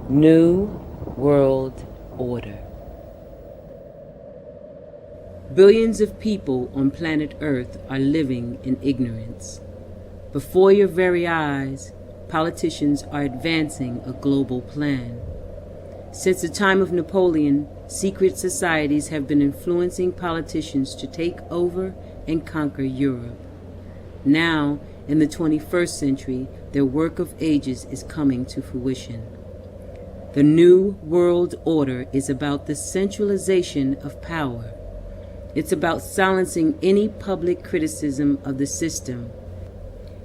New World Order. Billions of people on planet Earth are living in ignorance. Before your very eyes, politicians are advancing a global plan. Since the time of Napoleon, secret societies have been influencing politicians to take over and conquer Europe. Now, in the 21st century, their work of ages is coming to fruition. The New World Order is about the centralization of power. It's about silencing any public criticism of the system.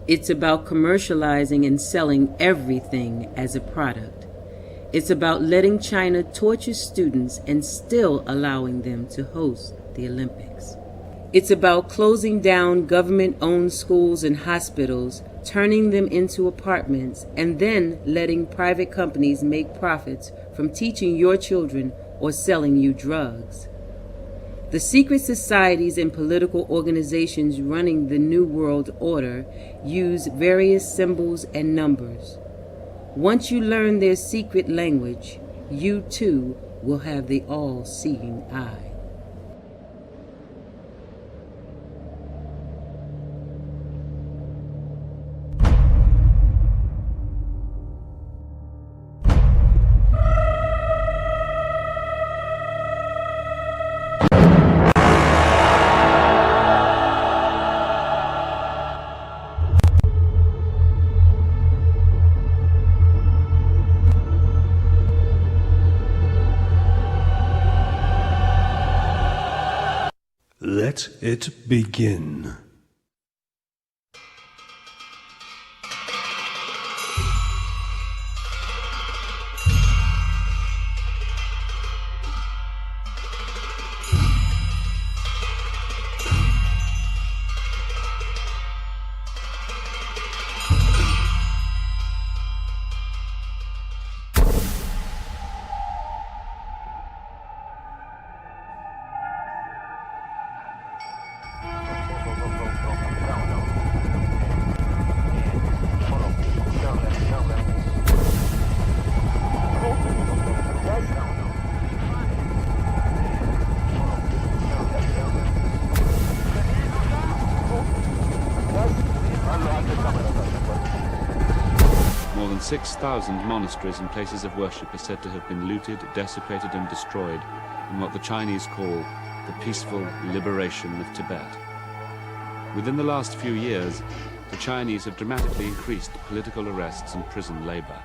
It's about commercializing and selling everything as a product. It's about letting China torture students and still allowing them to host the Olympics. It's about closing down government-owned schools and hospitals, turning them into apartments, and then letting private companies make profits from teaching your children or selling you drugs. The secret societies and political organizations running the New World Order use various symbols and numbers. Once you learn their secret language, you too will have the all-seeing eye. Let it begin. More than 6,000 monasteries and places of worship are said to have been looted, desecrated and destroyed in what the Chinese call the peaceful liberation of Tibet. Within the last few years, the Chinese have dramatically increased political arrests and prison labor.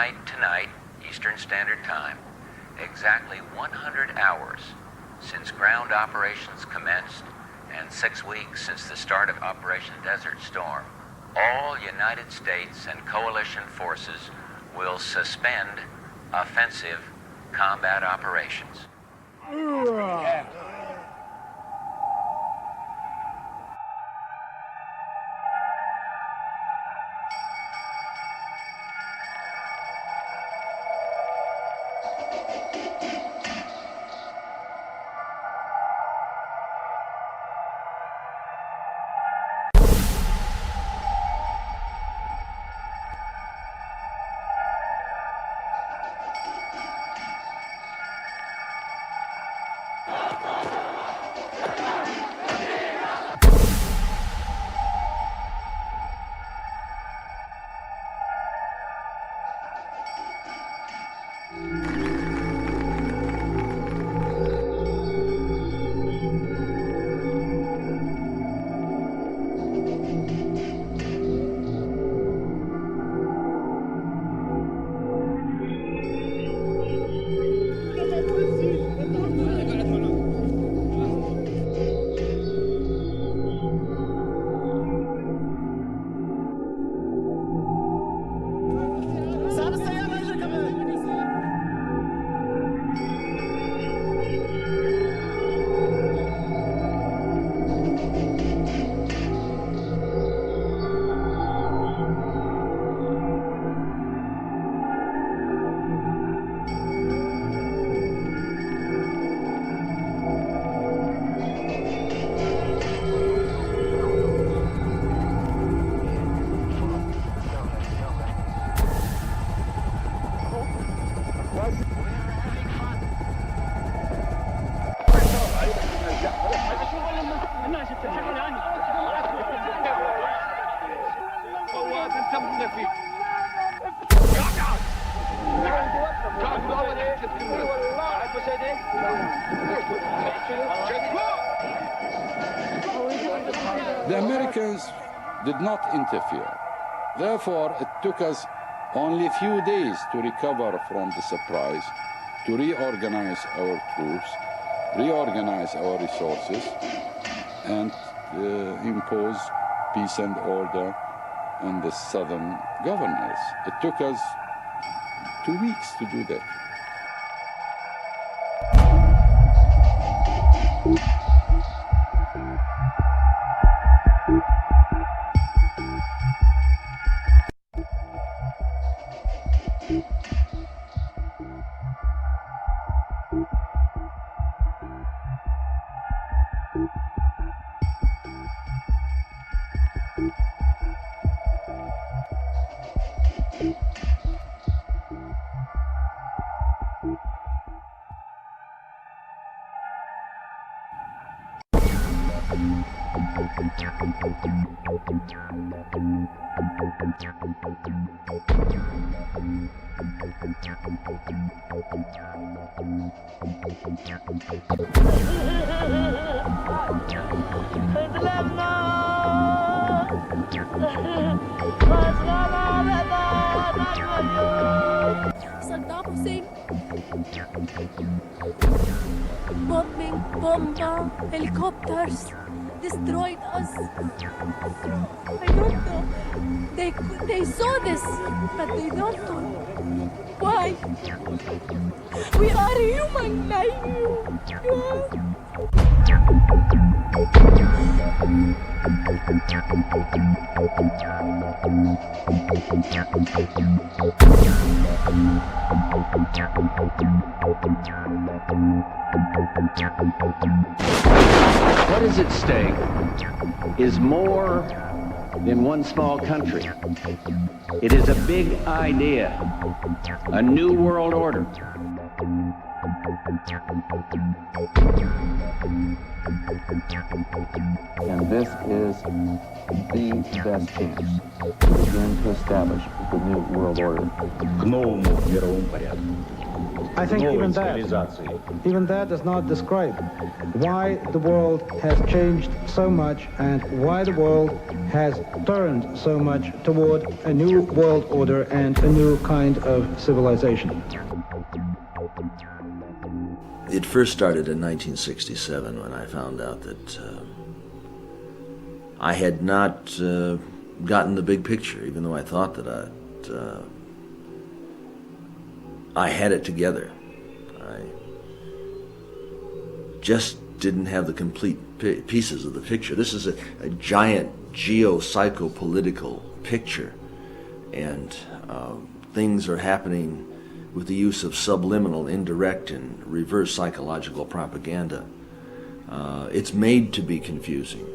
Tonight, Eastern Standard Time, exactly 100 hours since ground operations commenced and 6 weeks since the start of Operation Desert Storm, all United States and coalition forces will suspend offensive combat operations. The Americans did not interfere. Therefore, it took us only a few days to recover from the surprise, to reorganize our troops, reorganize our resources, and impose peace and order on the southern governors. It took us 2 weeks to do that. Saddam Hussein. Bombing, bomba, helicopters destroyed us. I don't know. They saw this, but they don't know why. We are human like you. What is at stake is more than one small country. It is a big idea, a new world order. And this is the best chance to begin to establish the new world order. К новому мировому порядку. I think even that does not describe why the world has changed so much and why the world has turned so much toward a new world order and a new kind of civilization. It first started in 1967 when I found out that I had not gotten the big picture, even though I thought that I had it together. I just didn't have the complete pieces of the picture. This is a giant geo-psycho-political picture, and things are happening with the use of subliminal, indirect, and reverse psychological propaganda. It's made to be confusing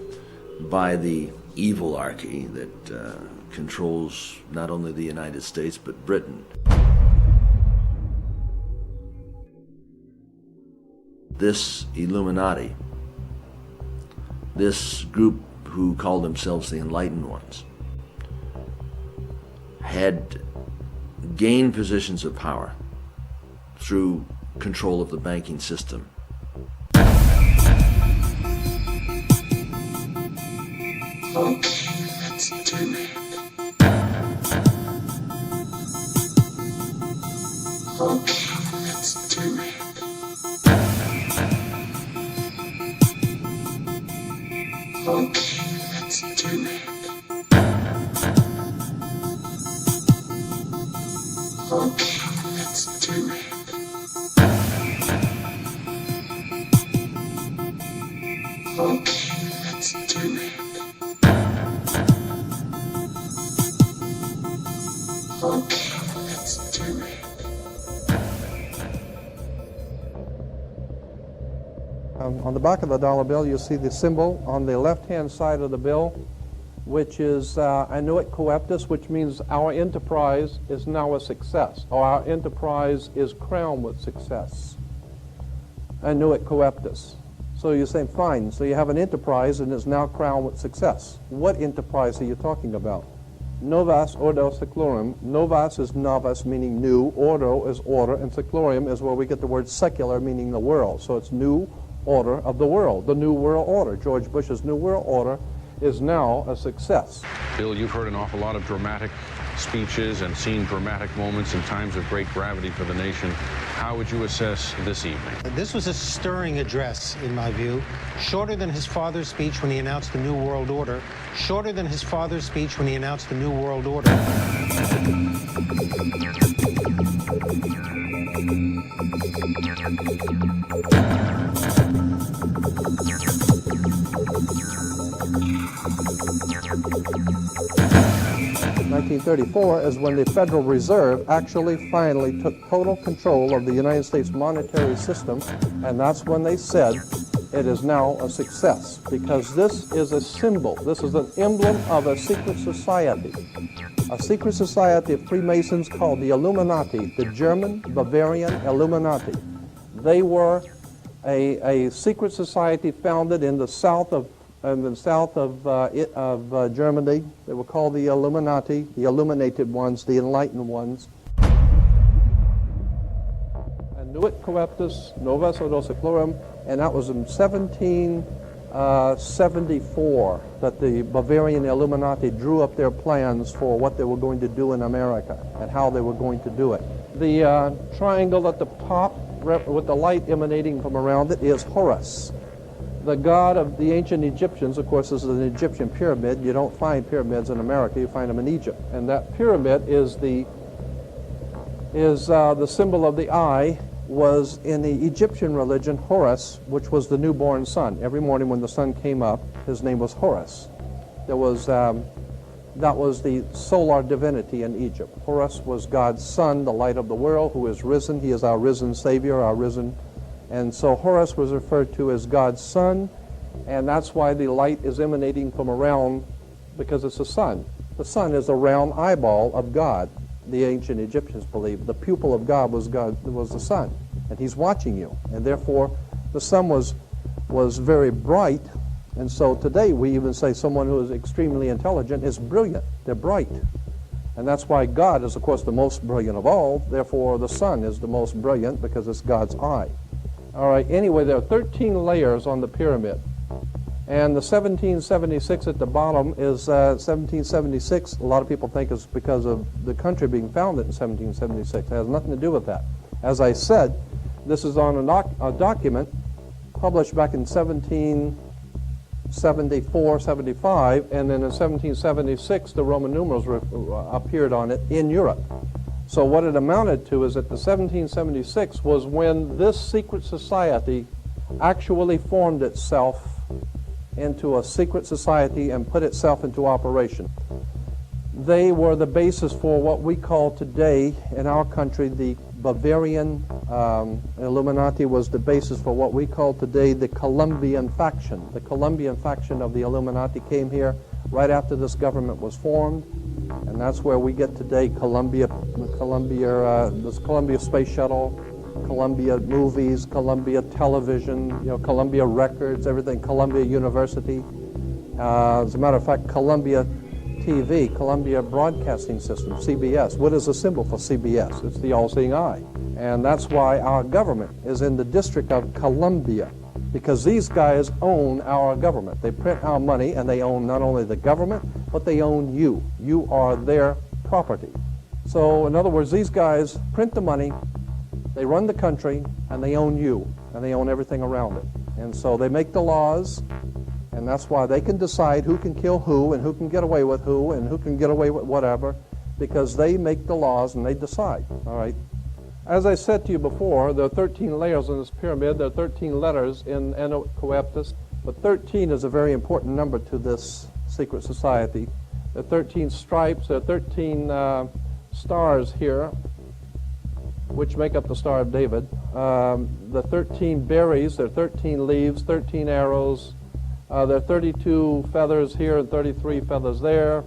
by the evilarchy that controls not only the United States but Britain. This Illuminati, this group who call themselves the Enlightened Ones, had gained positions of power through control of the banking system. Let's do it. Let's do it. Let's do it. Let's do it. Let's do it. Let's do it. On the back of the dollar bill, you'll see the symbol on the left-hand side of the bill, which is annuit coeptus, which means our enterprise is now a success, or our enterprise is crowned with success. Annuit coeptus. So you're saying, fine, so you have an enterprise and it's now crowned with success. What enterprise are you talking about? Novus ordo seclorum. Novus is novus, meaning new. Ordo is order, and seclorum is where we get the word secular, meaning the world. So it's new order of the world, the new world order. George Bush's new world order is now a success. Bill, you've heard an awful lot of dramatic speeches and seen dramatic moments in times of great gravity for the nation. How would you assess this evening? This was a stirring address, in my view, shorter than his father's speech when he announced the New World Order, shorter than his father's speech when he announced the New World Order. 1934 is when the Federal Reserve actually finally took total control of the United States monetary system, and that's when they said it is now a success, because this is a symbol, this is an emblem of a secret society of Freemasons called the Illuminati, the German Bavarian Illuminati. They were a secret society founded in the south of Germany. They were called the Illuminati, the illuminated ones, the enlightened ones. Annuit coeptus, novus ordo seclorum, and that was in 1774 that the Bavarian Illuminati drew up their plans for what they were going to do in America and how they were going to do it. The triangle at the top with the light emanating from around it is Horus, the god of the ancient Egyptians. Of course, this is an Egyptian pyramid. You don't find pyramids in America, you find them in Egypt. And that pyramid is the symbol of the eye, was in the Egyptian religion Horus, which was the newborn sun. Every morning when the sun came up, his name was Horus. That was the solar divinity in Egypt. Horus was God's son, the light of the world, who is risen. He is our risen Savior, our risen. And so Horus was referred to as God's son, and that's why the light is emanating from around, because it's the sun. The sun is a round eyeball of God. The ancient Egyptians believed the pupil of God was the sun, and he's watching you. And therefore, the sun was very bright. And so today we even say someone who is extremely intelligent is brilliant. They're bright. And that's why God is, of course, the most brilliant of all. Therefore, the sun is the most brilliant because it's God's eye. All right, anyway, there are 13 layers on the pyramid. And the 1776 at the bottom is 1776. A lot of people think it's because of the country being founded in 1776. It has nothing to do with that. As I said, this is on a document published back in 1774, 75, and then in 1776 the Roman numerals appeared on it in Europe. So what it amounted to is that the 1776 was when this secret society actually formed itself into a secret society and put itself into operation. They were the basis for what we call today in our country the Bavarian Illuminati was the basis for what we call today the Colombian faction. The Colombian faction of the Illuminati came here right after this government was formed, and that's where we get today this Columbia Space Shuttle, Columbia Movies, Columbia Television, Columbia Records, everything, Columbia University. As a matter of fact, Columbia TV, Columbia Broadcasting System, CBS. What is the symbol for CBS? It's the all-seeing eye. And that's why our government is in the District of Columbia, because these guys own our government. They print our money, and they own not only the government, but they own you. You are their property. So, in other words, these guys print the money, they run the country, and they own you, and they own everything around it. And so they make the laws, and that's why they can decide who can kill who, and who can get away with who, and who can get away with whatever, because they make the laws and they decide, all right? As I said to you before, there are 13 layers in this pyramid. There are 13 letters in Coeptus, but 13 is a very important number to this secret society. There are 13 stripes, there are 13 stars here, which make up the Star of David. The 13 berries, there are 13 leaves, 13 arrows. There are 32 feathers here and 33 feathers there.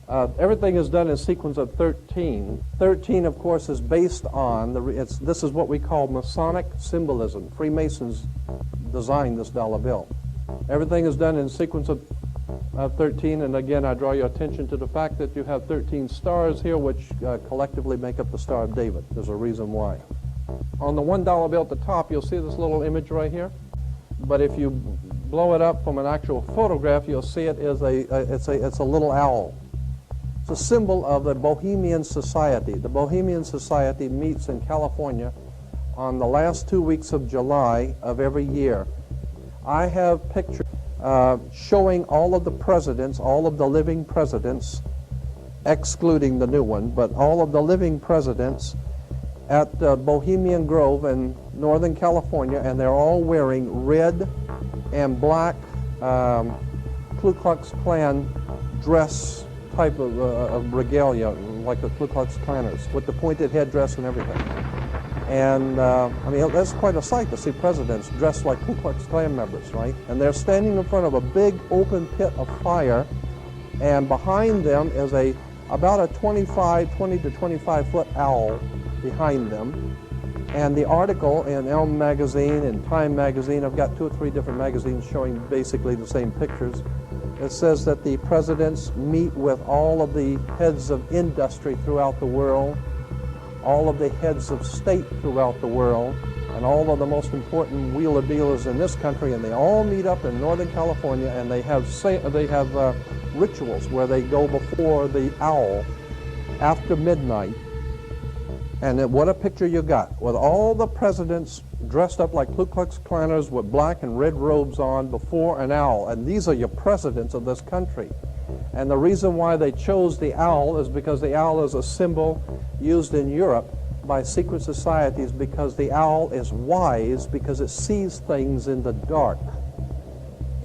Everything is done in sequence of 13. 13, of course, is based on, this is what we call Masonic symbolism. Freemasons designed this dollar bill. Everything is done in sequence of 13, and again, I draw your attention to the fact that you have 13 stars here, which collectively make up the Star of David. There's a reason why. On the $1 bill at the top, you'll see this little image right here. But if you blow it up from an actual photograph, you'll see it is it's a little owl. It's a symbol of the Bohemian Society. The Bohemian Society meets in California on the last 2 weeks of July of every year. I have pictures showing all of the presidents, all of the living presidents, excluding the new one, but all of the living presidents at Bohemian Grove in Northern California, and they're all wearing red and black Ku Klux Klan dress type of regalia, like the Ku Klux Klanners, with the pointed headdress and everything. And I mean, that's quite a sight to see presidents dressed like Ku Klux Klan members, right? And they're standing in front of a big open pit of fire, and behind them is about a 20 to 25 foot owl behind them. And the article in Elm magazine and Time magazine, I've got 2 or 3 different magazines showing basically the same pictures. It says that the presidents meet with all of the heads of industry throughout the world, all of the heads of state throughout the world, and all of the most important wheeler dealers in this country, and they all meet up in Northern California, and they have rituals where they go before the owl after midnight. And what a picture you got, with all the presidents dressed up like Ku Klux Klanners with black and red robes on before an owl. And these are your presidents of this country. And the reason why they chose the owl is because the owl is a symbol used in Europe by secret societies, because the owl is wise, because it sees things in the dark.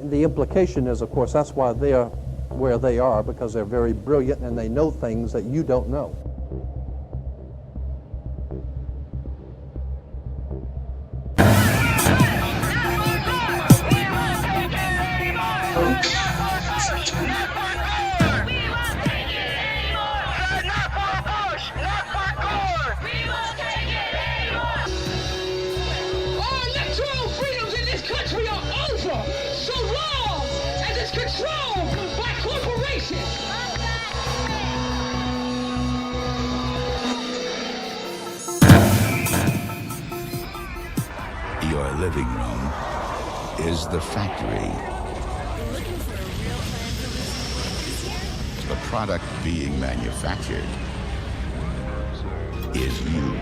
And the implication is, of course, that's why they're where they are, because they're very brilliant and they know things that you don't know. living room is the factory. The product being manufactured is you.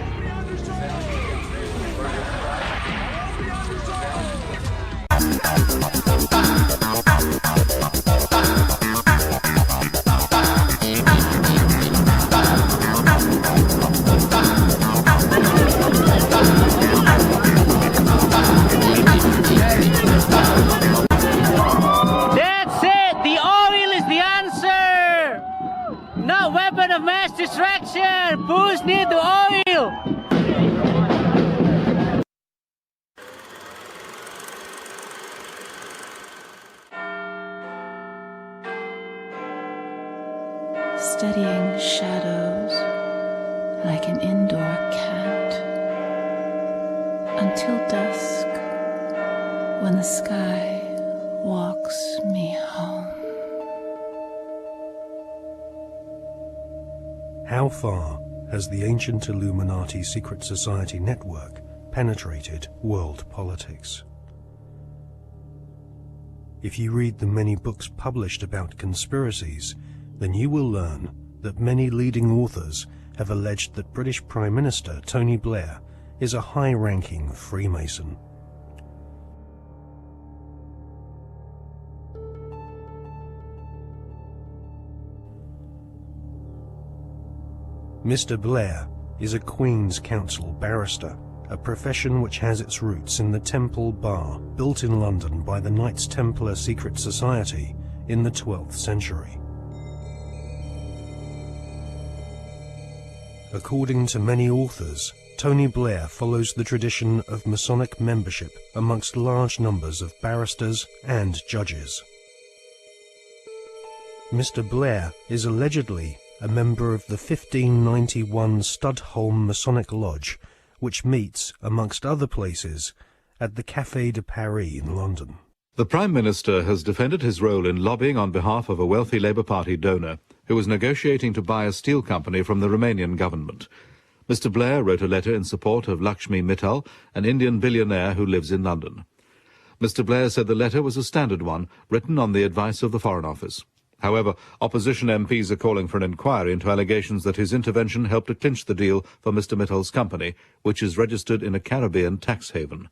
That's it! The oil is the answer! No weapon of mass destruction! Bulls need the oil! Studying shadows like an indoor cat until dusk when the sky walks me home. How far has the ancient Illuminati secret society network penetrated world politics? If you read the many books published about conspiracies, then you will learn that many leading authors have alleged that British Prime Minister Tony Blair is a high-ranking Freemason. Mr. Blair is a Queen's Counsel barrister, a profession which has its roots in the Temple Bar, built in London by the Knights Templar secret society in the 12th century. According to many authors, Tony Blair follows the tradition of Masonic membership amongst large numbers of barristers and judges. Mr. Blair is allegedly a member of the 1591 Studholme Masonic Lodge, which meets, amongst other places, at the Café de Paris in London. The Prime Minister has defended his role in lobbying on behalf of a wealthy Labour Party donor who was negotiating to buy a steel company from the Romanian government. Mr. Blair wrote a letter in support of Lakshmi Mittal, an Indian billionaire who lives in London. Mr. Blair said the letter was a standard one, written on the advice of the Foreign Office. However, opposition MPs are calling for an inquiry into allegations that his intervention helped to clinch the deal for Mr. Mittal's company, which is registered in a Caribbean tax haven.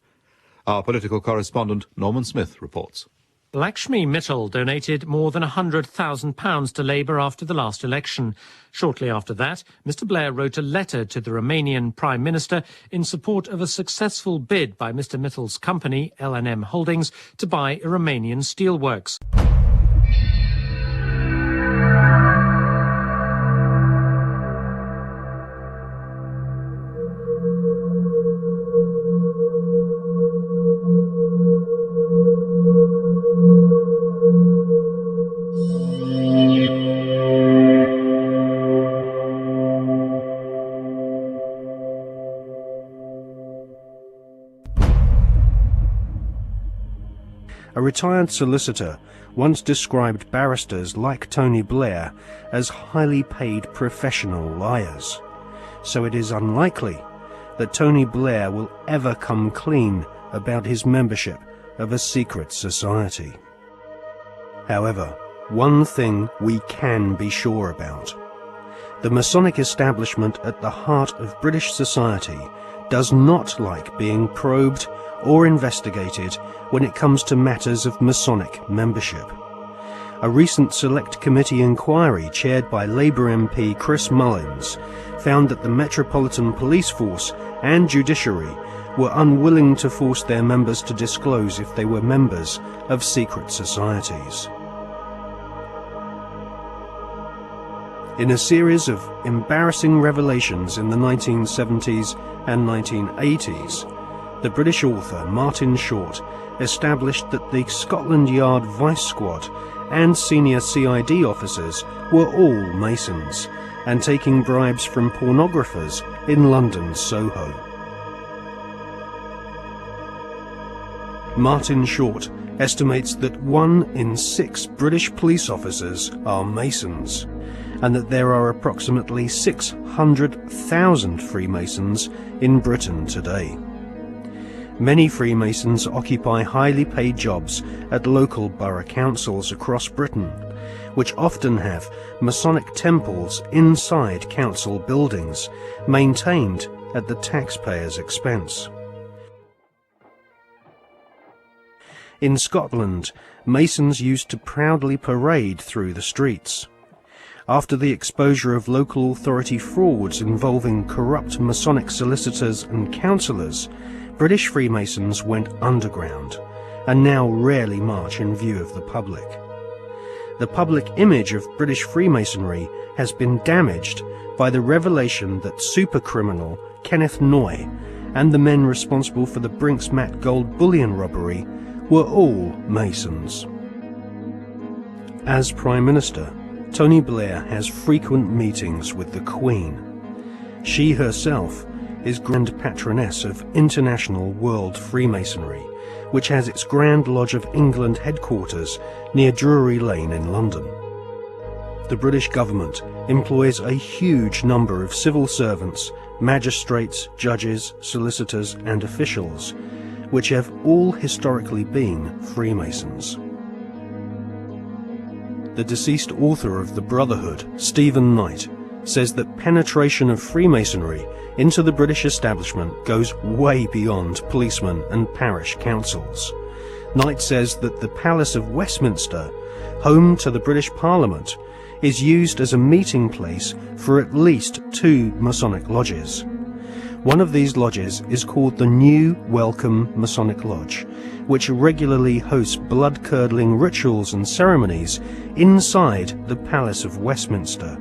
Our political correspondent, Norman Smith, reports. Lakshmi Mittal donated more than £100,000 to Labour after the last election. Shortly after that, Mr. Blair wrote a letter to the Romanian Prime Minister in support of a successful bid by Mr. Mittal's company, L&M Holdings, to buy a Romanian steelworks. A retired solicitor once described barristers like Tony Blair as highly paid professional liars. So it is unlikely that Tony Blair will ever come clean about his membership of a secret society. However, one thing we can be sure about. The Masonic establishment at the heart of British society does not like being probed or investigated when it comes to matters of Masonic membership. A recent Select Committee inquiry chaired by Labour MP Chris Mullins found that the Metropolitan Police Force and Judiciary were unwilling to force their members to disclose if they were members of secret societies. In a series of embarrassing revelations in the 1970s and 1980s, the British author Martin Short established that the Scotland Yard Vice Squad and senior CID officers were all Masons and taking bribes from pornographers in London's Soho. Martin Short estimates that 1 in 6 British police officers are Masons, and that there are approximately 600,000 Freemasons in Britain today. Many Freemasons occupy highly paid jobs at local borough councils across Britain, which often have Masonic temples inside council buildings, maintained at the taxpayer's expense. In Scotland, Masons used to proudly parade through the streets. After the exposure of local authority frauds involving corrupt Masonic solicitors and councillors, British Freemasons went underground and now rarely march in view of the public. The public image of British Freemasonry has been damaged by the revelation that supercriminal Kenneth Noye and the men responsible for the Brinks-Mat gold bullion robbery were all Masons. As Prime Minister, Tony Blair has frequent meetings with the Queen. She herself is Grand Patroness of International World Freemasonry, which has its Grand Lodge of England headquarters near Drury Lane in London. The British government employs a huge number of civil servants, magistrates, judges, solicitors and officials, which have all historically been Freemasons. The deceased author of The Brotherhood, Stephen Knight, says that penetration of Freemasonry into the British establishment goes way beyond policemen and parish councils. Knight says that the Palace of Westminster, home to the British Parliament, is used as a meeting place for at least 2 Masonic lodges. One of these lodges is called the New Welcome Masonic Lodge, which regularly hosts blood-curdling rituals and ceremonies inside the Palace of Westminster.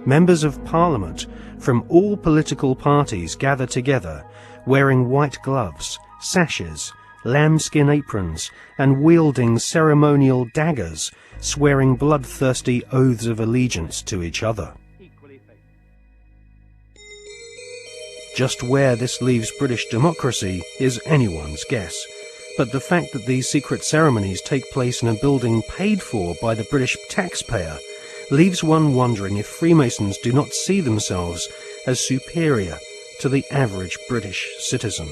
Members of Parliament from all political parties gather together, wearing white gloves, sashes, lambskin aprons, and wielding ceremonial daggers, swearing bloodthirsty oaths of allegiance to each other. Just where this leaves British democracy is anyone's guess, but the fact that these secret ceremonies take place in a building paid for by the British taxpayer leaves one wondering if Freemasons do not see themselves as superior to the average British citizen.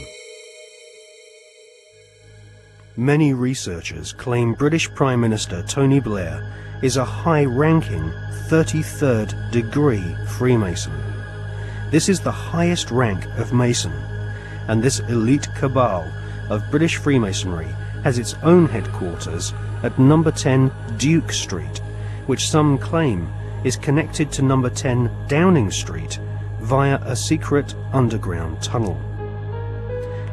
Many researchers claim British Prime Minister Tony Blair is a high-ranking 33rd degree Freemason. This is the highest rank of Mason, and this elite cabal of British Freemasonry has its own headquarters at number 10 Duke Street, which some claim is connected to number 10 Downing Street via a secret underground tunnel.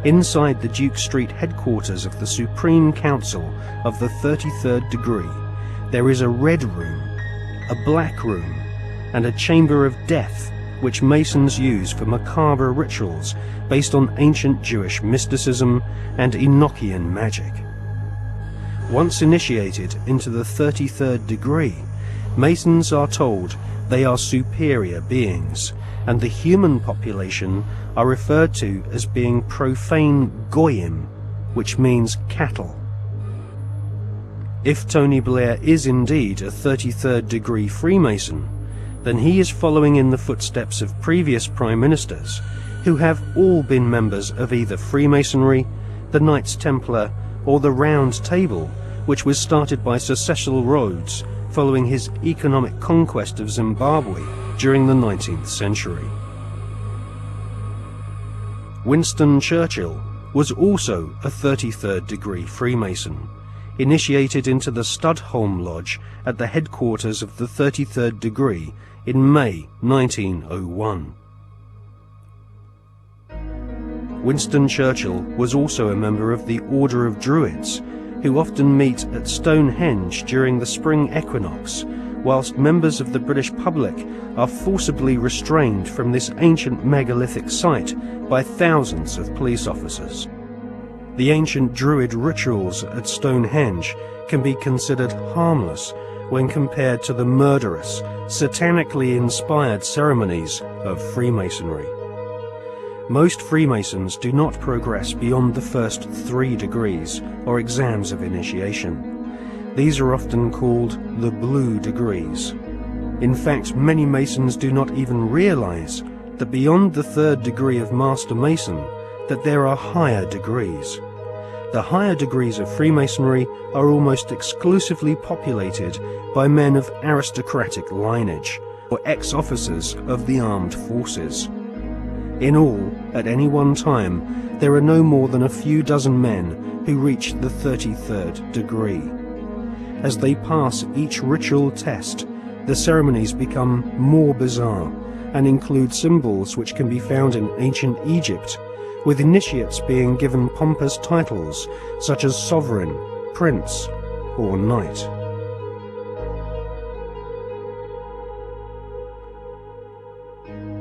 Inside the Duke Street headquarters of the Supreme Council of the 33rd degree, there is a red room, a black room, and a chamber of death, which Masons use for macabre rituals based on ancient Jewish mysticism and Enochian magic. Once initiated into the 33rd degree, Masons are told they are superior beings, and the human population are referred to as being profane goyim, which means cattle. If Tony Blair is indeed a 33rd degree Freemason, then he is following in the footsteps of previous Prime Ministers, who have all been members of either Freemasonry, the Knights Templar, or the Round Table, which was started by Sir Cecil Rhodes following his economic conquest of Zimbabwe during the 19th century. Winston Churchill was also a 33rd degree Freemason, initiated into the Studholme Lodge at the headquarters of the 33rd degree in May 1901. Winston Churchill was also a member of the Order of Druids, who often meet at Stonehenge during the spring equinox, whilst members of the British public are forcibly restrained from this ancient megalithic site by thousands of police officers. The ancient Druid rituals at Stonehenge can be considered harmless when compared to the murderous, satanically inspired ceremonies of Freemasonry. Most Freemasons do not progress beyond the first 3 degrees, or exams of initiation. These are often called the blue degrees. In fact, many Masons do not even realize that beyond the 3rd degree of Master Mason, that there are higher degrees. The higher degrees of Freemasonry are almost exclusively populated by men of aristocratic lineage or ex-officers of the armed forces. In all, at any one time, there are no more than a few dozen men who reach the 33rd degree. As they pass each ritual test, the ceremonies become more bizarre and include symbols which can be found in ancient Egypt, with initiates being given pompous titles such as sovereign, prince, or knight.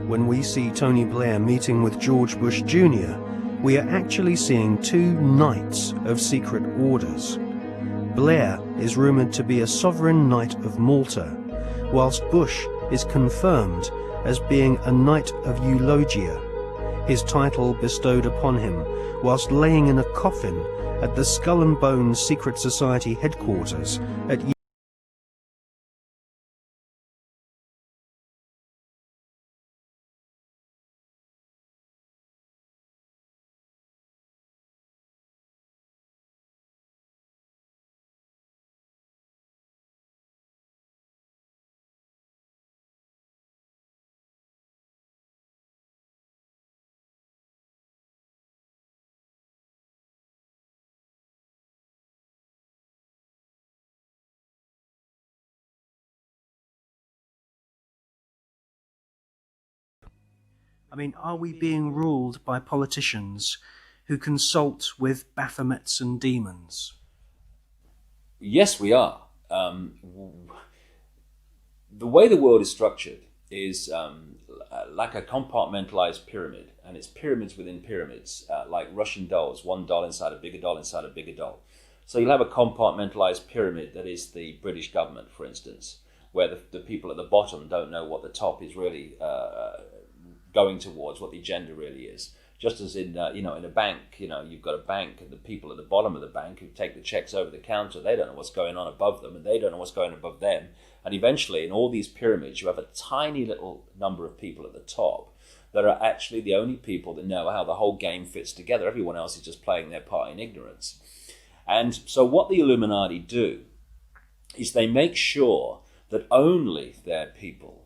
When we see Tony Blair meeting with George Bush Jr., we are actually seeing two knights of secret orders. Blair is rumoured to be a sovereign knight of Malta, whilst Bush is confirmed as being a knight of Eulogia, his title bestowed upon him whilst laying in a coffin at the Skull and Bones Secret Society headquarters at are we being ruled by politicians who consult with Baphomets and demons? Yes, we are. The way the world is structured is like a compartmentalized pyramid, and it's pyramids within pyramids, like Russian dolls, one doll inside a bigger doll inside a bigger doll. So you'll have a compartmentalized pyramid that is the British government, for instance, where the people at the bottom don't know what the top is really going towards, what the agenda really is. Just as in in a bank, you've got a bank, and the people at the bottom of the bank who take the checks over the counter, they don't know what's going on above them, and they don't know what's going on above them. And eventually, in all these pyramids, you have a tiny little number of people at the top that are actually the only people that know how the whole game fits together. Everyone else is just playing their part in ignorance. And so what the Illuminati do is they make sure that only their people,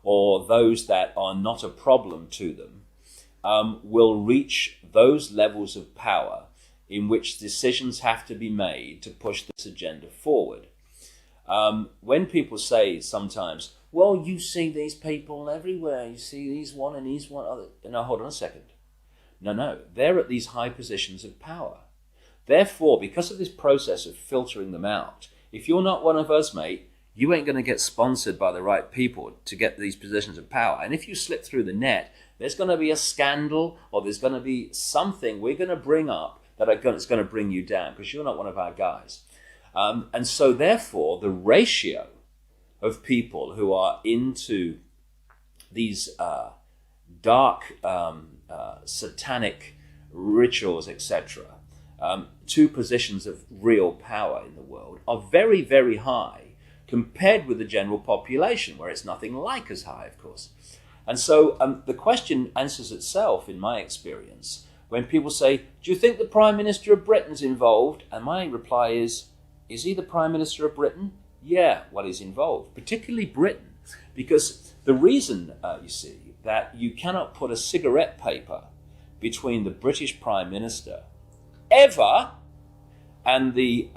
or those that are not a problem to them, will reach those levels of power in which decisions have to be made to push this agenda forward. When people say sometimes, well, you see these people everywhere, you see these one and these one other. No, hold on a second. No, they're at these high positions of power. Therefore, because of this process of filtering them out, if you're not one of us, mate, you ain't going to get sponsored by the right people to get these positions of power. And if you slip through the net, there's going to be a scandal, or there's going to be something we're going to bring up that's going to bring you down because you're not one of our guys. And so therefore, the ratio of people who are into these dark satanic rituals, etc., to positions of real power in the world are very, very high compared with the general population, where it's nothing like as high, of course. And so the question answers itself, in my experience, when people say, do you think the Prime Minister of Britain's involved? And my reply is he the Prime Minister of Britain? Yeah, well, he's involved, particularly Britain, because the reason, you see, that you cannot put a cigarette paper between the British Prime Minister ever and the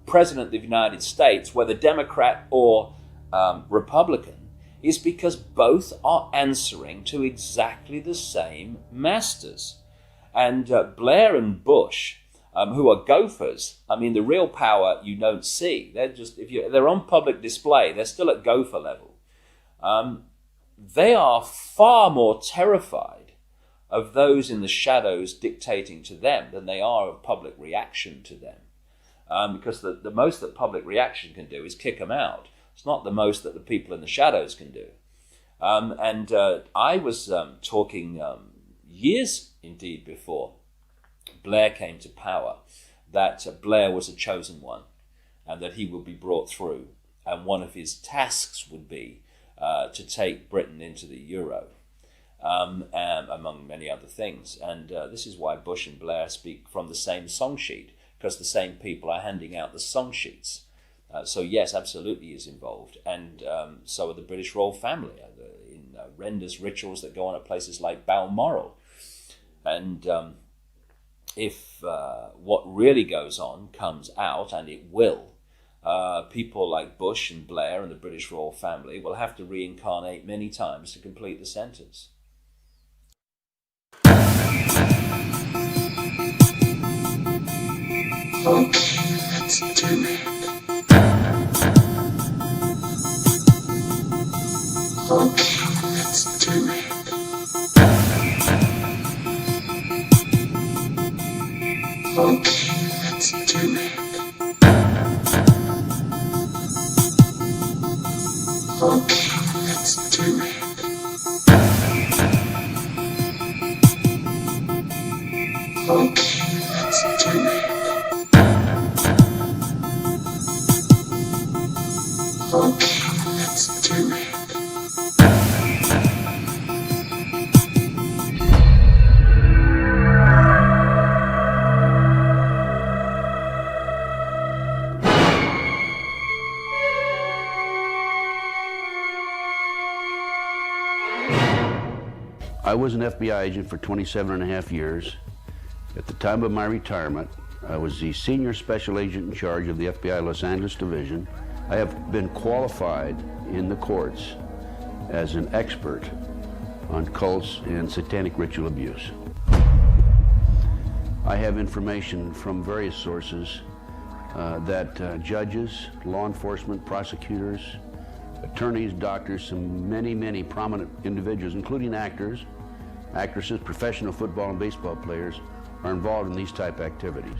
President of the United States, whether Democrat or Republican, is because both are answering to exactly the same masters. And Blair and Bush, who are gophers, the real power you don't see. They're just, they're on public display, they're still at gopher level. They are far more terrified of those in the shadows dictating to them than they are of public reaction to them. Because the most that public reaction can do is kick them out. It's not the most that the people in the shadows can do. I was talking years indeed before Blair came to power, that Blair was a chosen one and that he would be brought through. And one of his tasks would be to take Britain into the euro. among many other things. And this is why Bush and Blair speak from the same song sheet, because the same people are handing out the song sheets. So yes, absolutely is involved. And so are the British royal family in horrendous rituals that go on at places like Balmoral. And if what really goes on comes out, and it will, people like Bush and Blair and the British royal family will have to reincarnate many times to complete the sentence. Okay, let's do it. Okay, let's do it. Okay, let's do it. Okay, let's do it. Okay, let's do it. Okay, let's do it. I was an FBI agent for 27.5 years. At the time of my retirement, I was the senior special agent in charge of the FBI Los Angeles Division. I have been qualified in the courts as an expert on cults and satanic ritual abuse. I have information from various sources that judges, law enforcement, prosecutors, attorneys, doctors, and many prominent individuals, including actors, actresses, professional football and baseball players, are involved in these type activities.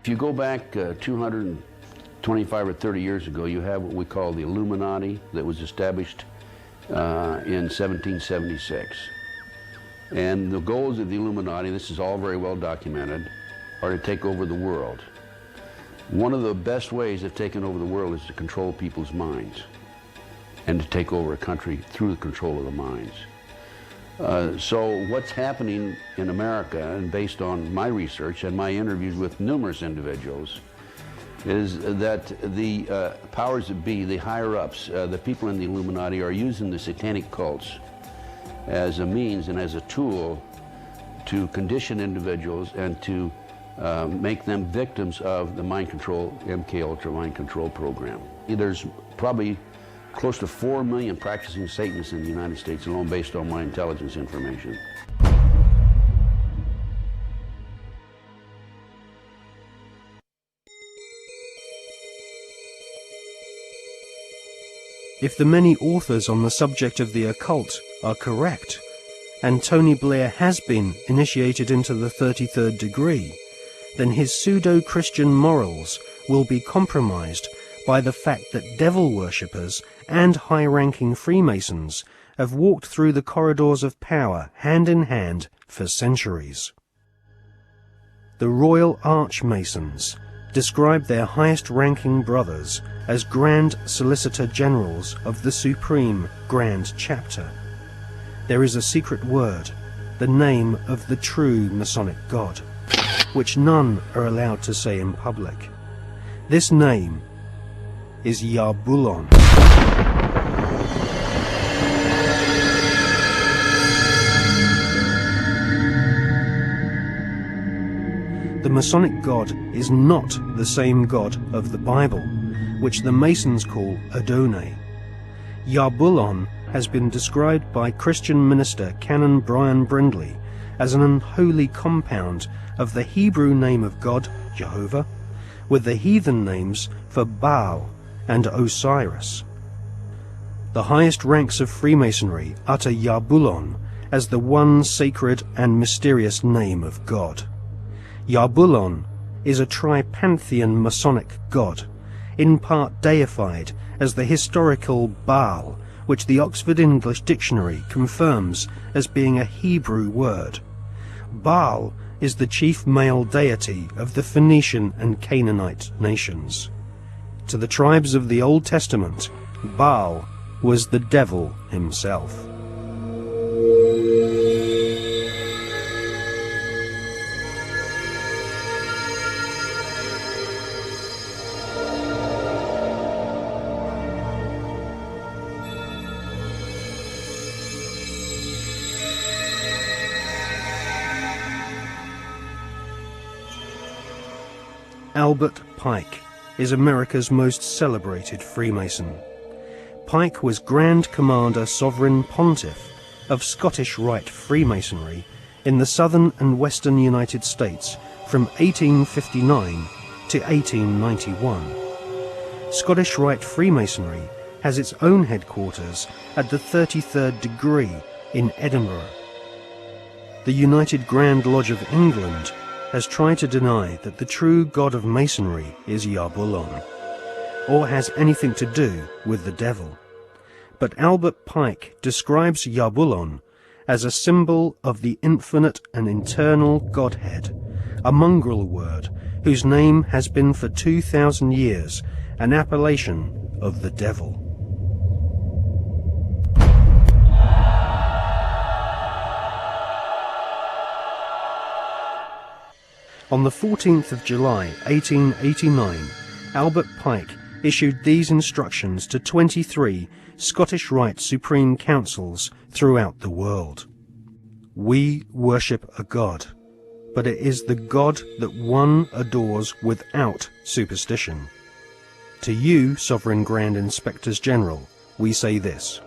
If you go back 225 or 30 years ago, you have what we call the Illuminati that was established in 1776. And the goals of the Illuminati, this is all very well documented, are to take over the world. One of the best ways of taking over the world is to control people's minds and to take over a country through the control of the minds. So what's happening in America, and based on my research and my interviews with numerous individuals, is that the powers that be, the higher-ups, the people in the Illuminati, are using the satanic cults as a means and as a tool to condition individuals and to make them victims of the mind control, MK Ultra mind control program. There's probably close to 4 million practicing Satanists in the United States alone, based on my intelligence information. If the many authors on the subject of the occult are correct, and Tony Blair has been initiated into the 33rd degree, then his pseudo-Christian morals will be compromised by the fact that devil worshippers and high-ranking Freemasons have walked through the corridors of power hand in hand for centuries. The Royal Archmasons describe their highest-ranking brothers as Grand Solicitor Generals of the Supreme Grand Chapter. There is a secret word, the name of the true Masonic God, which none are allowed to say in public. This name is Yarbulon. The Masonic God is not the same God of the Bible, which the Masons call Adonai. Yarbulon has been described by Christian minister Canon Brian Brindley as an unholy compound of the Hebrew name of God, Jehovah, with the heathen names for Baal and Osiris. The highest ranks of Freemasonry utter Yarbulon as the one sacred and mysterious name of God. Yarbulon is a tripantheon Masonic god, in part deified as the historical Baal, which the Oxford English Dictionary confirms as being a Hebrew word. Baal is the chief male deity of the Phoenician and Canaanite nations. To the tribes of the Old Testament, Baal was the devil himself. Albert Pike is America's most celebrated Freemason. Pike was Grand Commander Sovereign Pontiff of Scottish Rite Freemasonry in the southern and western United States from 1859 to 1891. Scottish Rite Freemasonry has its own headquarters at the 33rd degree in Edinburgh. The United Grand Lodge of England has tried to deny that the true god of Masonry is Yarbulon, or has anything to do with the devil. But Albert Pike describes Yarbulon as a symbol of the infinite and eternal Godhead, a mongrel word whose name has been for 2,000 years an appellation of the devil. On the 14th of July 1889, Albert Pike issued these instructions to 23 Scottish Rite Supreme Councils throughout the world. We worship a God, but it is the God that one adores without superstition. To you, Sovereign Grand Inspectors General, we say this,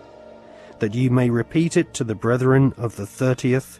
that you may repeat it to the brethren of the 30th,